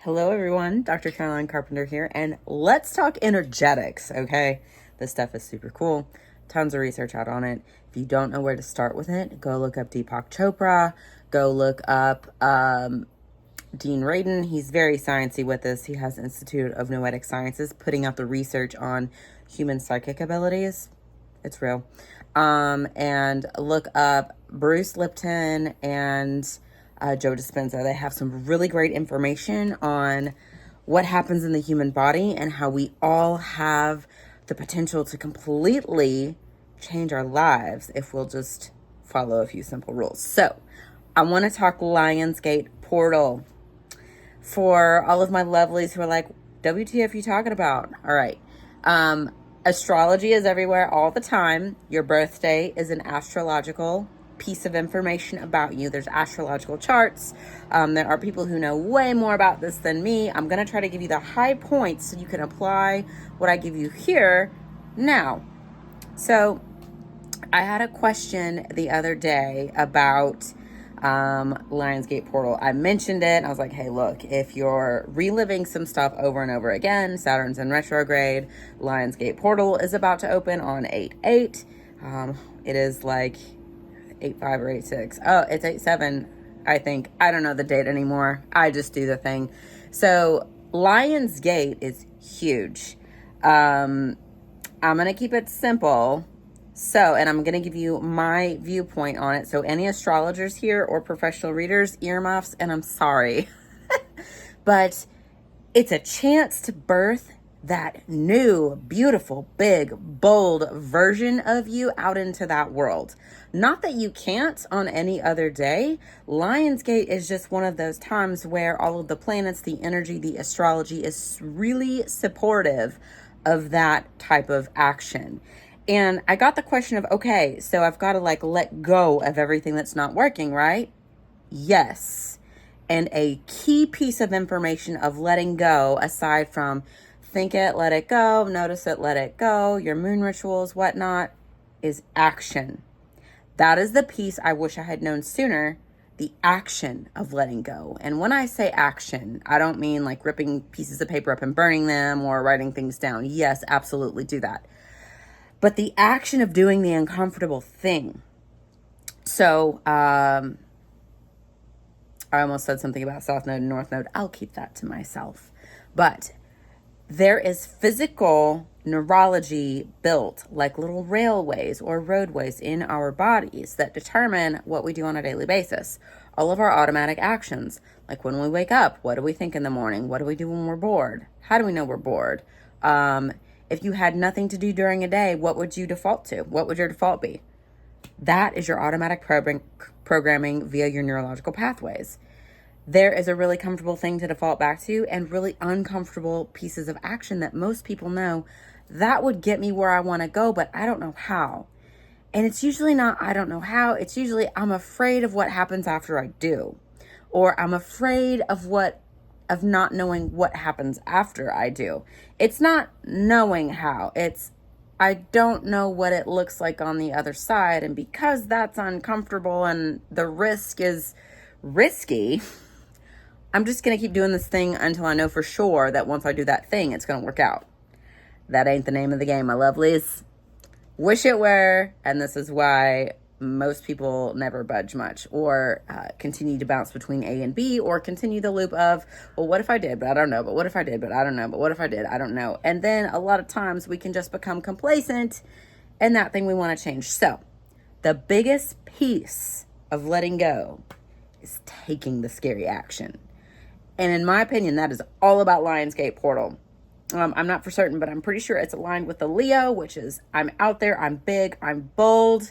Hello, everyone. Dr. Caroline Carpenter here, and let's talk energetics, okay? This stuff is super cool. Tons of research out on it. If you don't know where to start with it, go look up Deepak Chopra. Go look up Dean Radin. He's very sciencey with this. He has Institute of Noetic Sciences putting out the research on human psychic abilities. It's real. And look up Bruce Lipton and Joe Dispenza. They have some really great information on what happens in the human body and how we all have the potential to completely change our lives if we'll just follow a few simple rules. So I want to talk Lionsgate Portal for all of my lovelies who are like, WTF you talking about? All right. Astrology is everywhere all the time. Your birthday is an astrological piece of information about you. There's astrological charts. There are people who know way more about this than me. I'm going to try to give you the high points so you can apply what I give you here now. So I had a question the other day about Lionsgate Portal. I mentioned it. I was like, hey, look, if you're reliving some stuff over and over again, Saturn's in retrograde, Lionsgate Portal is about to open on 8/8. It is like 8/5 or 8/6. Oh, it's 8/7, I think. I don't know the date anymore. I just do the thing. So Lionsgate is huge. I'm going to keep it simple. So, and I'm going to give you my viewpoint on it. So any astrologers here or professional readers, earmuffs, and I'm sorry. But it's a chance to birth that new, beautiful, big, bold version of you out into that world. Not that you can't on any other day. Lionsgate is just one of those times where all of the planets, the energy, the astrology is really supportive of that type of action. And I got the question of, okay, so I've got to let go of everything that's not working, right? Yes. And a key piece of information of letting go, aside from think it, let it go, notice it, let it go, your moon rituals, whatnot, is action. That is the piece I wish I had known sooner, the action of letting go. And when I say action, I don't mean like ripping pieces of paper up and burning them or writing things down. Yes, absolutely do that. But the action of doing the uncomfortable thing. So, I almost said something about South Node and North Node. I'll keep that to myself. But there is physical neurology built like little railways or roadways in our bodies that determine what we do on a daily basis. All of our automatic actions, like when we wake up, what do we think in the morning? What do we do when we're bored? How do we know we're bored? If you had nothing to do during a day, what would you default to? What would your default be? That is your automatic programming via your neurological pathways. There is a really comfortable thing to default back to and really uncomfortable pieces of action that most people know that would get me where I want to go, but I don't know how. And it's usually not, I don't know how. It's usually, I'm afraid of what happens after I do, or I'm afraid of not knowing what happens after I do. It's not knowing how. It's, I don't know what it looks like on the other side. And because that's uncomfortable and the risk is risky, I'm just going to keep doing this thing until I know for sure that once I do that thing, it's going to work out. That ain't the name of the game, my lovelies. Wish it were, and this is why most people never budge much or continue to bounce between A and B or continue the loop of, well, what if I did, but I don't know, but what if I did, but I don't know, but what if I did, I don't know. And then a lot of times we can just become complacent in that thing we want to change. So the biggest piece of letting go is taking the scary action. And in my opinion, that is all about Lionsgate Portal. I'm not for certain, but I'm pretty sure it's aligned with the Leo, which is I'm out there, I'm big, I'm bold.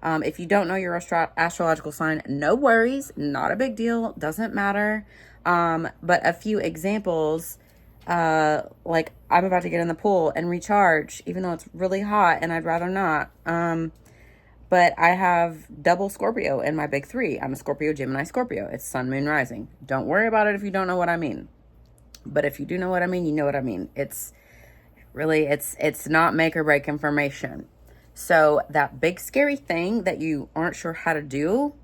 If you don't know your astrological sign, no worries, not a big deal, doesn't matter. But a few examples, like I'm about to get in the pool and recharge, even though it's really hot and I'd rather not. But I have double Scorpio in my big three. I'm a Scorpio, Gemini, Scorpio. It's sun, moon, rising. Don't worry about it if you don't know what I mean. But if you do know what I mean, you know what I mean. It's really, it's not make or break information. So that big scary thing that you aren't sure how to do,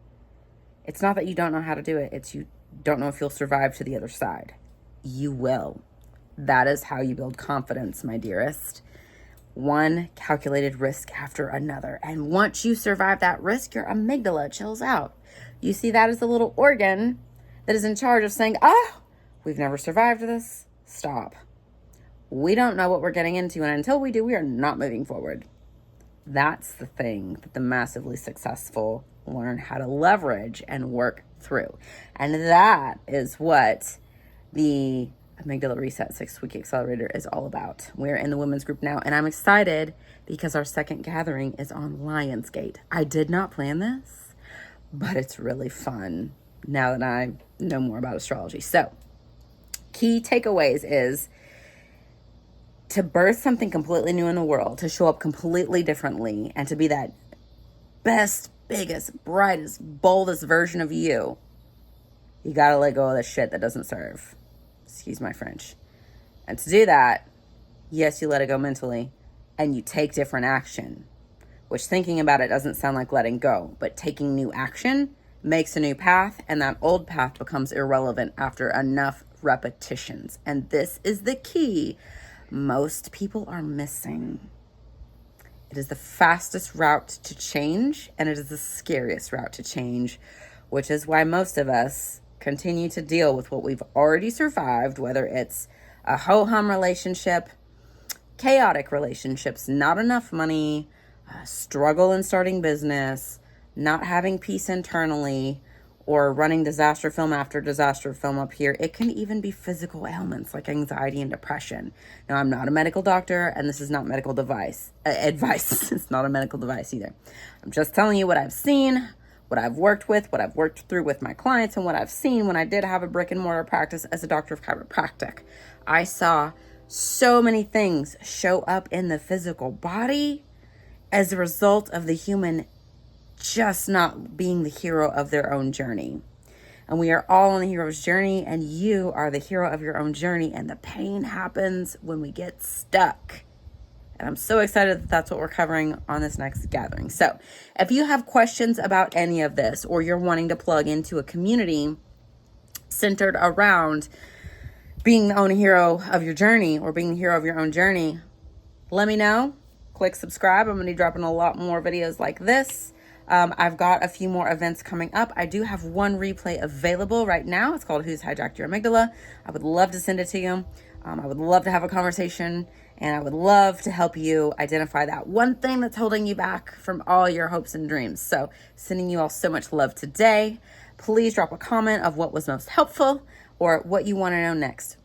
it's not that you don't know how to do it. It's you don't know if you'll survive to the other side. you will. That is how you build confidence, my dearest. One calculated risk after another. And once you survive that risk, your amygdala chills out. You see that as the little organ that is in charge of saying, we've never survived this. Stop. We don't know what we're getting into, and until we do, we are not moving forward. That's the thing that the massively successful learn how to leverage and work through. And that is what the Amygdala Reset 6-Week Accelerator is all about. We're in the women's group now, and I'm excited because our second gathering is on Lionsgate. I did not plan this, but it's really fun now that I know more about astrology. So, key takeaways is to birth something completely new in the world, to show up completely differently, and to be that best, biggest, brightest, boldest version of you. You gotta let go of the shit that doesn't serve. Excuse my French. And to do that, yes, you let it go mentally, and you take different action, which thinking about it doesn't sound like letting go, but taking new action makes a new path, and that old path becomes irrelevant after enough repetitions. And this is the key most people are missing. It is the fastest route to change, and it is the scariest route to change, which is why most of us continue to deal with what we've already survived, whether it's a ho-hum relationship, chaotic relationships, not enough money, struggle in starting business, not having peace internally, or running disaster film after disaster film up here. It can even be physical ailments like anxiety and depression. Now, I'm not a medical doctor, and this is not medical advice. It's not a medical device either. I'm just telling you what I've seen, what I've worked with, what I've worked through with my clients, and what I've seen when I did have a brick and mortar practice as a doctor of chiropractic. I saw so many things show up in the physical body as a result of the human just not being the hero of their own journey. And we are all on the hero's journey, and you are the hero of your own journey, and the pain happens when we get stuck. And I'm so excited that that's what we're covering on this next gathering. So if you have questions about any of this, or you're wanting to plug into a community centered around being the own hero of your journey, or being the hero of your own journey, let me know. Click subscribe. I'm going to be dropping a lot more videos like this. I've got a few more events coming up. I do have one replay available right now. It's called Who's Hijacked Your Amygdala. I would love to send it to you. I would love to have a conversation, and I would love to help you identify that one thing that's holding you back from all your hopes and dreams. So sending you all so much love today. Please drop a comment of what was most helpful or what you want to know next.